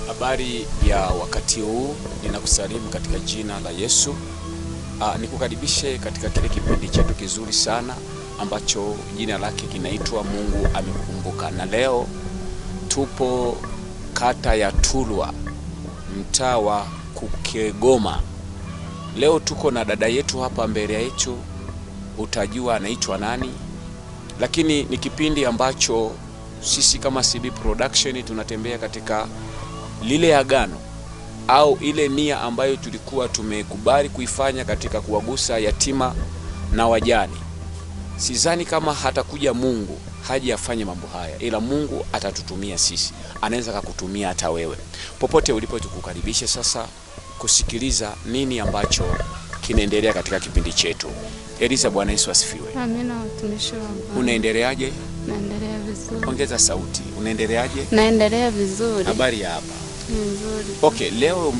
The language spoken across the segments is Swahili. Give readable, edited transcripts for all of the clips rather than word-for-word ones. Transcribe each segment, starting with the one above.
Habari ya wakati huu, ninakusalimu katika jina la Yesu. Nikukaribishe katika kile kipindi chetu kizuri sana ambacho jina lake kinaitwa Mungu Amekumbuka. Na leo tupo kata ya Turwa, mtaa wa Kukegoma. Leo tuko na dada yetu hapa mbele yetu, utajua anaitwa nani. Lakini ni kipindi ambacho sisi kama CB Production tunatembea katika lile agano au ile nia ambayo tulikuwa tumekubali kuifanya katika kuwagusa yatima na wajane. Sidhani kama hatakuja Mungu haji afanye mambo haya, ila Mungu atatutumia sisi. Anaweza kukutumia hata wewe. Popote ulipo, tukukaribishe sasa kusikiliza nini ambacho kinaendelea katika kipindi chetu. Eliza, Bwana Yesu asifiwe. Amina, mtumishi wangu. Unaendeleaje? Naendelea vizuri. Ongeza sauti. Unaendeleaje? Naendelea vizuri. Habari ya hapa? Nzuri. Okay, leo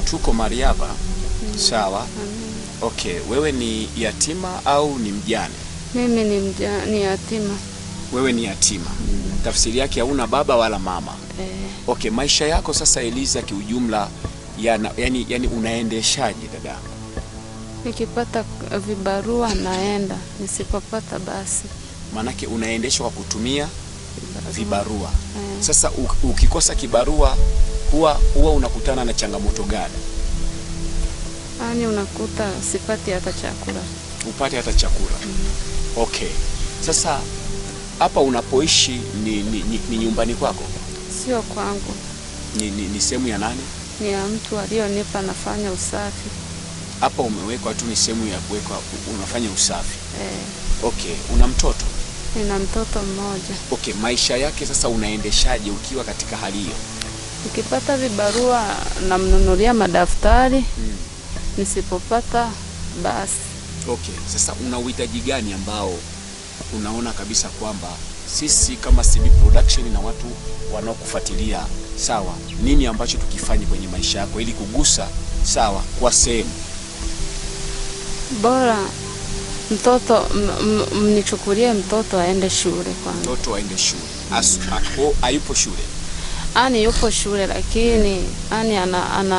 tuko mahali hapa. Sawa. Okay, wewe ni yatima au ni mjane? Mimi ni yatima. Wewe ni yatima. Tafsiri yake hauna baba wala mama. Okay, maisha yako sasa Eliza kiujumla yani unaendeshaje dada? Nikipata vibarua naenda, nisipopata basi. Manake unaendeshwa kwa kutumia vibarua. Sasa ukikosa kibarua huwa unakutana na changamoto gani? Yaani unakuta sipati hata chakula. Upate hata chakula. Okay. Sasa hapa unapoishi ni nyumbani kwako? Sio kwangu. Ni sehemu ya nani? Ni ya mtu aliyonipa, nafanya usafi. Hapa umewekwa tu, ni sehemu ya kuwekwa unafanya usafi. Okay, una mtoto? Nina mtoto mmoja. Okay, maisha yake sasa unaendeshaje ukiwa katika hali hiyo? Nikipata vibarua namnunulia madaftari. Nisipopata basi. Okay, sasa una uhitaji gani ambao unaona kabisa kwamba sisi kama CB Production na watu wanaokufuatilia, sawa, nini ambacho tukifanye kwenye maisha yako ili kugusa, sawa, kwa sehemu bora mtoto mnichukulie mtoto aende shule kwanza. Mtoto aende shule. Hayupo shule? Ani yupo shule, lakini ani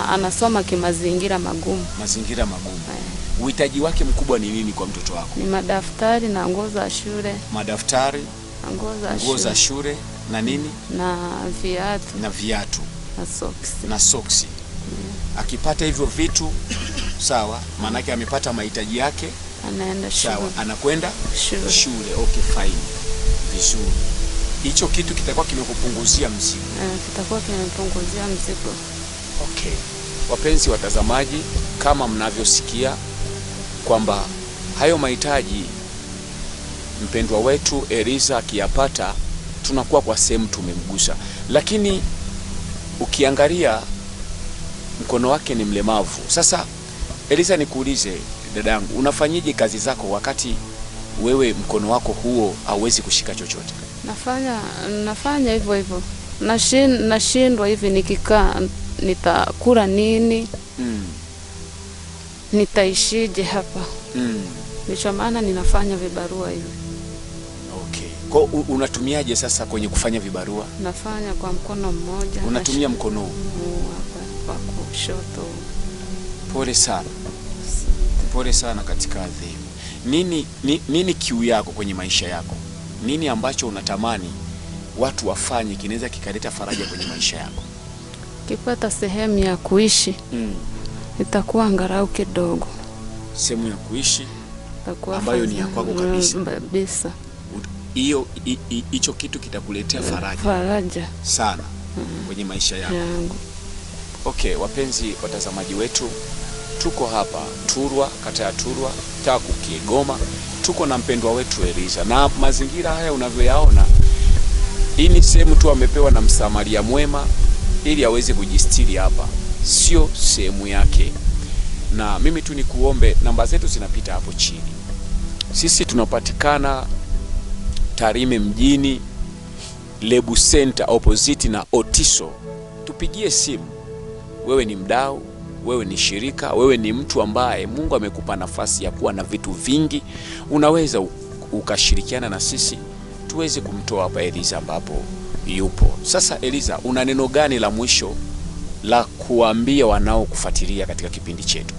anasoma kimazingira magumu. Mazingira magumu. Uhitaji wake mkubwa ni nini kwa mtoto wako? Ni madaftari na nguo za shule. Madaftari na nguo za shule na nini? Na viatu. Na viatu. Na soksi. Na soksi. Akipata hivyo vitu, sawa, maana yake amepata mahitaji yake, anaenda shule. Sawa, anakwenda shule. Okay, fine. Vizuri. Hicho kitu kitakuwa kimekupunguzia mzigo. Kitakuwa kimepunguzia mzigo. Okay. Wapenzi watazamaji, kama mnavyosikia kwamba hayo mahitaji mpendwa wetu Eliza akiyapata, tunakuwa kwa sehemu tumemgusa. Lakini ukiangalia mkono wake ni mlemavu. Sasa Eliza, nikuulize dadangu, unafanyije kazi zako wakati wewe mkono wako huo hauwezi kushika chochote? Nafanya hivyo hivyo. Nashindwa hivi, nikikaa nitakula nini? Nitaishije hapa? Ndicho maana ninafanya vibarua hivi. Okay. Kwa unatumiaje sasa kwenye kufanya vibarua? Nafanya kwa mkono mmoja. Unatumia mkono hapa kwa kushoto. Pole sana. Pole sana katika adhimu. Nini kiu yako kwenye maisha yako? Nini ambacho unatamani watu wafanye kinaweza kikaleta faraja kwenye maisha yako? Kipata sehemu ya kuishi, itakuwa angalau kidogo. Sehemu ya kuishi ambayo ni ya kwako kabisa. Hicho kitu kitakuletea faraja sana kwenye maisha yako. Okay, wapenzi watazamaji wetu, tuko hapa Turwa, kata ya Turwa, mtaa Kukegoma. Tuko na mpendwa wetu Eliza, na mazingira haya unavyoyaona, hii ni sehemu tu amepewa na Msamaria mwema ili aweze kujistiri hapa, sio sehemu yake. Na mimi tu nikuombe, namba zetu zinapita hapo chini. Sisi tunapatikana Tarime mjini, Lebu Center opposite na Otiso. Tupigie simu. Wewe ni mdau, wewe ni shirika, wewe ni mtu ambaye Mungu amekupa nafasi ya kuwa na vitu vingi, unaweza ukashirikiana na sisi tuweze kumtoa hapa Eliza ambapo yupo. Sasa Eliza, una neno gani la mwisho la kuambia wanaokufuatilia katika kipindi chetu?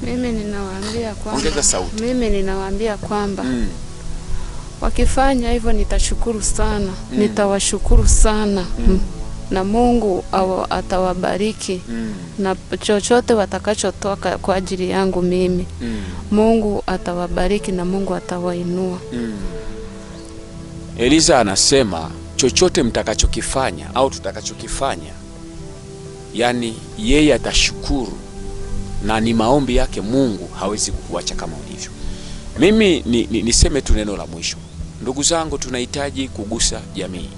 Mimi ninawaambia kwamba, ongeza sauti. Mimi ninawaambia kwamba wakifanya hivyo nitashukuru sana, nitawashukuru sana na Mungu atawabariki na chochote watakachotoka kwa ajili yangu mimi. Mungu atawabariki na Mungu atawainua. Eliza anasema chochote mtakachokifanya au tutakachokifanya, yani yeye atashukuru, na ni maombi yake. Mungu hawezi kukuacha kama ulivyo. Mimi niseme tu neno la mwisho. Ndugu zangu, tunahitaji kugusa jamii.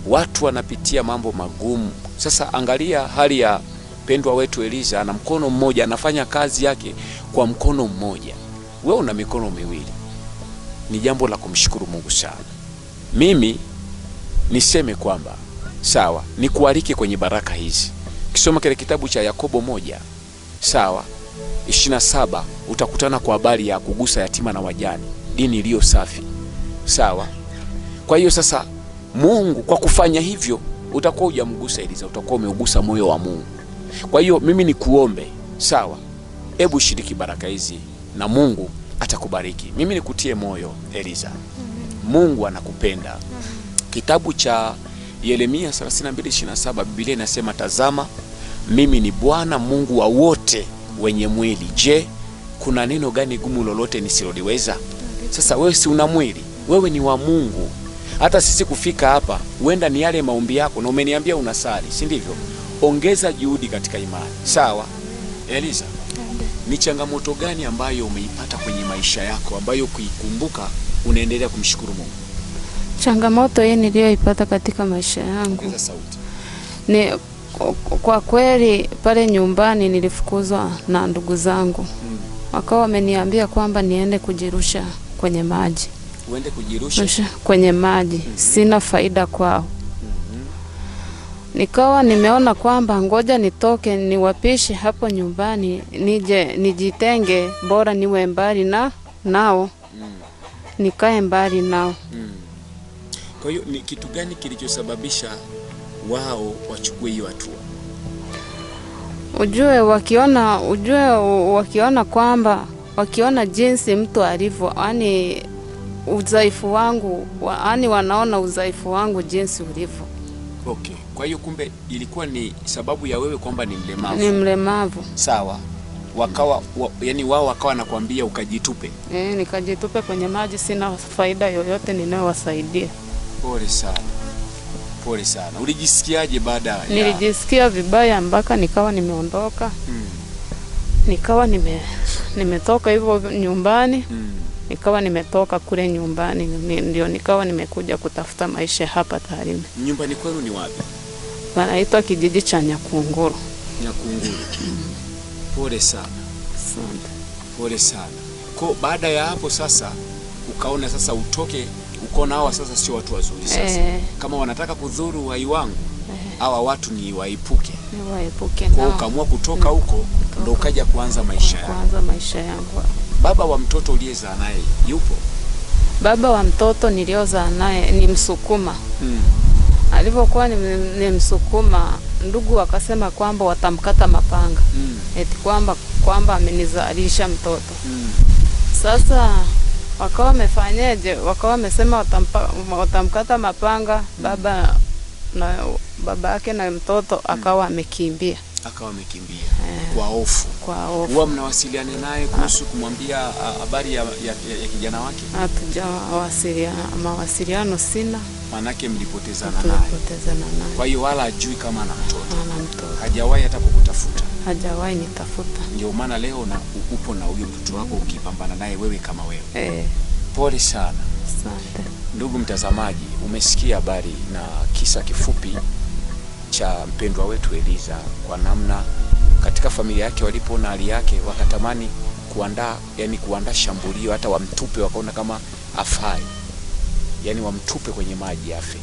Watu wanapitia mambo magumu. Sasa angalia hali ya pendwa wetu Eliza, na mkono mmoja anafanya kazi yake kwa mkono mmoja. Wewe una mikono miwili. Ni jambo la kumshukuru Mungu sana. Mimi niseme kwamba sawa, nikualike kwenye baraka hizi. Kisoma kile kitabu cha Yakobo 1:27 utakutana kwa habari ya kugusa yatima na wajane, dini iliyo safi. Sawa. Kwa hiyo sasa Mungu kwa kufanya hivyo utakuwa hujamgusa Eliza, utakuwa umeugusa moyo wa Mungu. Kwa hiyo mimi nikuombe, sawa, hebu shiriki baraka hizi na Mungu atakubariki. Mimi nikutie moyo Eliza. Mungu anakupenda. Kitabu cha Yeremia 32:27 Biblia inasema, tazama mimi ni Bwana Mungu wa wote wenye mwili. Je, kuna neno gani gumu lolote nisiloliweza? Sasa wewe si una mwili, wewe ni wa Mungu. Hata sisi kufika hapa huenda ni yale maombi yako, na umeniambia unasali, si ndivyo? Ongeza juhudi katika imani. Sawa. Eliza, ni changamoto gani ambayo umeipata kwenye maisha yako ambayo kuikumbuka unaendelea kumshukuru Mungu? Changamoto hii niliyoipata katika maisha yangu ni kwa kweli, pale nyumbani nilifukuzwa na ndugu zangu. Wakawa wameniambia kwamba niende kujirusha kwenye maji. Uende kujirusha kwenye maji. Sina faida kwao. Nikawa nimeona kwamba ngoja nitoke niwapishe hapo nyumbani, nije nijitenge, bora niwe mbali nao. Nikae mbali nao. Kwa hiyo ni kitu gani kilichosababisha wao wachukue hiyo hatua? Wakiona kwamba, wakiona jinsi mtu alivyo, yani udhaifu wangu, yani wanaona udhaifu wangu jinsi ulivyo. Okay. Kwa hiyo kumbe ilikuwa ni sababu ya wewe kwamba ni mlemavu. Ni mlemavu. Sawa. Yani wao wakawa nakwambia ukajitupe. Nikajitupe kwenye maji, sina faida yoyote ninayowasaidia. Pole sana. Pole sana. Ulijisikiaje baada ya? Nilijisikia vibaya mpaka nikawa nimeondoka. Nikawa nimetoka hivyo nyumbani. Nikawa nimetoka kule nyumbani, ndio nikawa nimekuja kutafuta maisha hapa Tarime. Nyumbani kwenu ni wapi? Wanaitwa kijiji cha Nyakunguru. Nyakunguru. Pole sana. Asante. Pole sana. Kwa baada ya hapo sasa ukaona sasa utoke, ukaona hawa sasa sio watu wazuri sasa. Kama wanataka kudhuru uhai wangu, hawa watu ni waepuke. Ni waepuke. Kwa ukaamua kutoka huko, ndio ukaja kuanza maisha yako. Kuanza maisha yangu. Baba wa mtoto uliyezaa naye yupo? Baba wa mtoto niliozaa naye ni Msukuma. Alipokuwa ni Msukuma, ndugu wakasema kwamba watamkata mapanga. Eti kwamba amenizalisha mtoto. Sasa wakawa wamefanyaje? Wakawa wamesema watamkata mapanga. Baba yake na mtoto akawa amekimbia. Kwa hofu. Huwa mnawasiliana naye kuhusu kumwambia habari ya kijana wake? Mawasiliano sina. Manake mlipotezana naye. Kwa hiyo wala ajui kama ana mtoto. Hajawahi hata kukutafuta. Hajawahi nitafuta. Ndio maana leo upo na huyo mtoto wako ukipambana naye wewe kama wewe. Pole sana. Asante. Ndugu mtazamaji, umesikia habari na kisa kifupi cha mpendwa wetu Eliza, kwa namna katika familia yake walipoona hali yake wakatamani kuandaa shambulio, hata wamtupe, wakaona kama afai, yani wamtupe kwenye maji afe.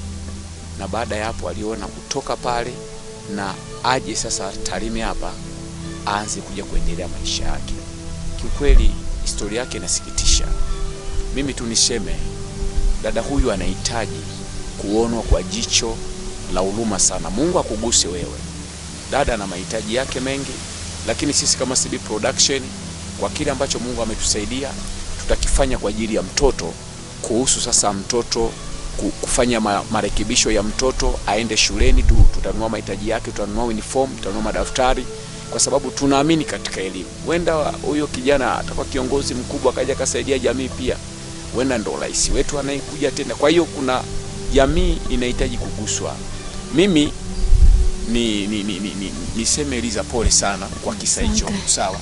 Na baada ya hapo aliona kutoka pale na aje sasa Tarime hapa aanze kuja kuendelea maisha yake. Kiukweli historia yake inasikitisha. Mimi tu niseme dada huyu anahitaji kuonwa kwa jicho la huruma sana. Mungu akuguse wewe. Dada na mahitaji yake mengi, lakini sisi kama CB Production kwa kile ambacho Mungu ametusaidia tutakifanya kwa ajili ya mtoto, kuhusu sasa mtoto kufanya marekebisho ya mtoto aende shuleni. Tutanunua mahitaji yake, tutanunua uniform, tutanunua madaftari, kwa sababu tunaamini katika elimu. Wenda huyo kijana atakuwa kiongozi mkubwa akaja kasaidia jamii pia, wenda ndo rais wetu anayekuja tena. Kwa hiyo kuna jamii inahitaji kuguswa. Mimi niseme Eliza, pole sana kwa kisa hicho. Sawa.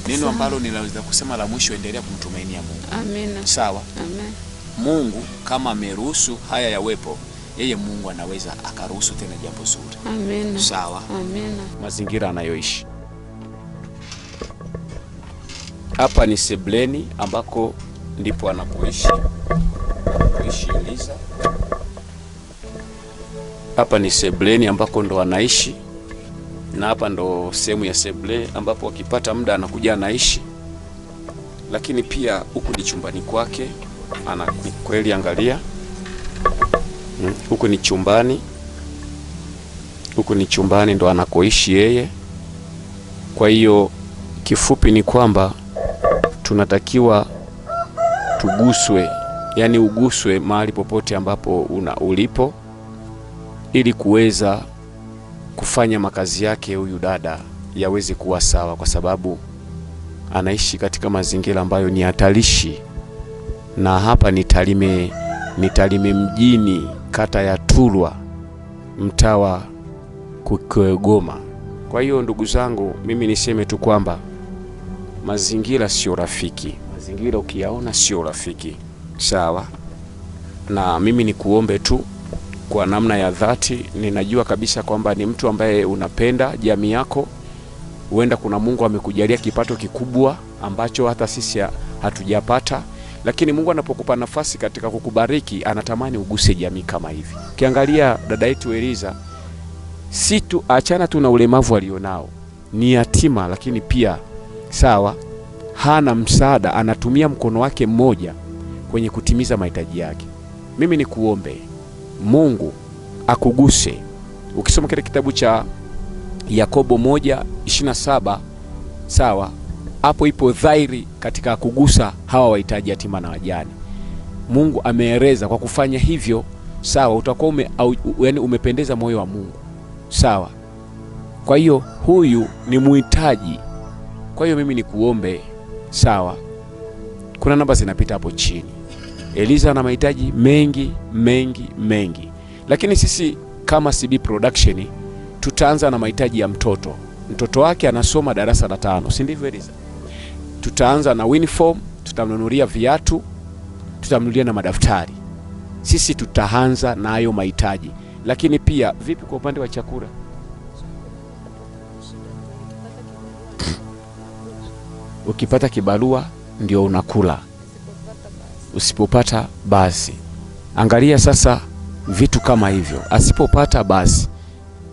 Neno ambalo ninaweza kusema la mwisho, endelea kumtumainia Mungu. Amina. Sawa. Amen. Mungu kama ameruhusu haya yawepo, yeye Mungu anaweza akaruhusu tena jambo zuri. Amina. Sawa. Amina. Mazingira anayoishi hapa ni sebleni, ambako ndipo anapoishi Eliza. Hapa ni sebleni ambako ndo anaishi, na hapa ndo sehemu ya seble ambapo akipata muda anakuja anaishi. Lakini pia huku ni chumbani kwake. Ni kweli, angalia, huku ni chumbani, huku ni chumbani ndo anakoishi yeye. Kwa hiyo kifupi ni kwamba tunatakiwa tuguswe, yani uguswe mahali popote ambapo ulipo, ili kuweza kufanya makazi yake huyu dada yaweze kuwa sawa, kwa sababu anaishi katika mazingira ambayo ni hatarishi. Na hapa ni Tarime mjini, kata ya Tulwa, mtaa wa Kigoma. Kwa hiyo ndugu zangu, mimi niseme tu kwamba mazingira sio rafiki. Mazingira ukiyaona sio rafiki. Sawa? Na mimi nikuombe tu kwa namna ya dhati, ninajua kabisa kwamba ni mtu ambaye unapenda jamii yako. Huenda kuna Mungu amekujalia kipato kikubwa ambacho hata sisi hatujapata, lakini Mungu anapokupa nafasi katika kukubariki, anatamani uguse jamii kama hivi. Ukiangalia dada yetu Eliza, si tu achana tu na ulemavu alionao, ni yatima, lakini pia sawa, hana msaada, anatumia mkono wake mmoja kwenye kutimiza mahitaji yake. Mimi nikuombe Mungu akuguse. Ukisoma kile kitabu cha Yakobo 1:27, sawa, hapo ipo dhahiri katika kugusa hawa wahitaji, yatima na wajane. Mungu ameeleza kwa kufanya hivyo, sawa, utakuwa umependeza moyo wa Mungu. Sawa. Kwa hiyo huyu ni muhitaji. Kwa hiyo mimi nikuombe, sawa, kuna namba zinapita hapo chini. Eliza ana mahitaji mengi, lakini sisi kama CB Production tutaanza na mahitaji ya mtoto. Mtoto wake anasoma darasa la 5, si ndivyo Eliza? Tutaanza na uniform, tutamnunulia viatu, tutamnunulia na madaftari. Sisi tutaanza na hayo mahitaji. Lakini pia vipi kwa upande wa chakula? Ukipata kibarua ndio unakula, usipopata basi. Angalia sasa vitu kama hivyo, asipopata basi.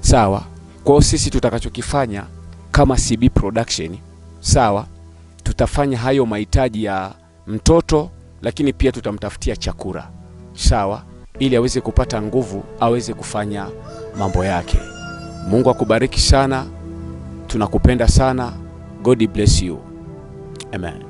Sawa. Kwa hiyo sisi tutakachokifanya kama CB Production, sawa, tutafanya hayo mahitaji ya mtoto, lakini pia tutamtafutia chakula, sawa, ili aweze kupata nguvu, aweze kufanya mambo yake. Mungu akubariki sana. Tunakupenda sana. God bless you. Amen.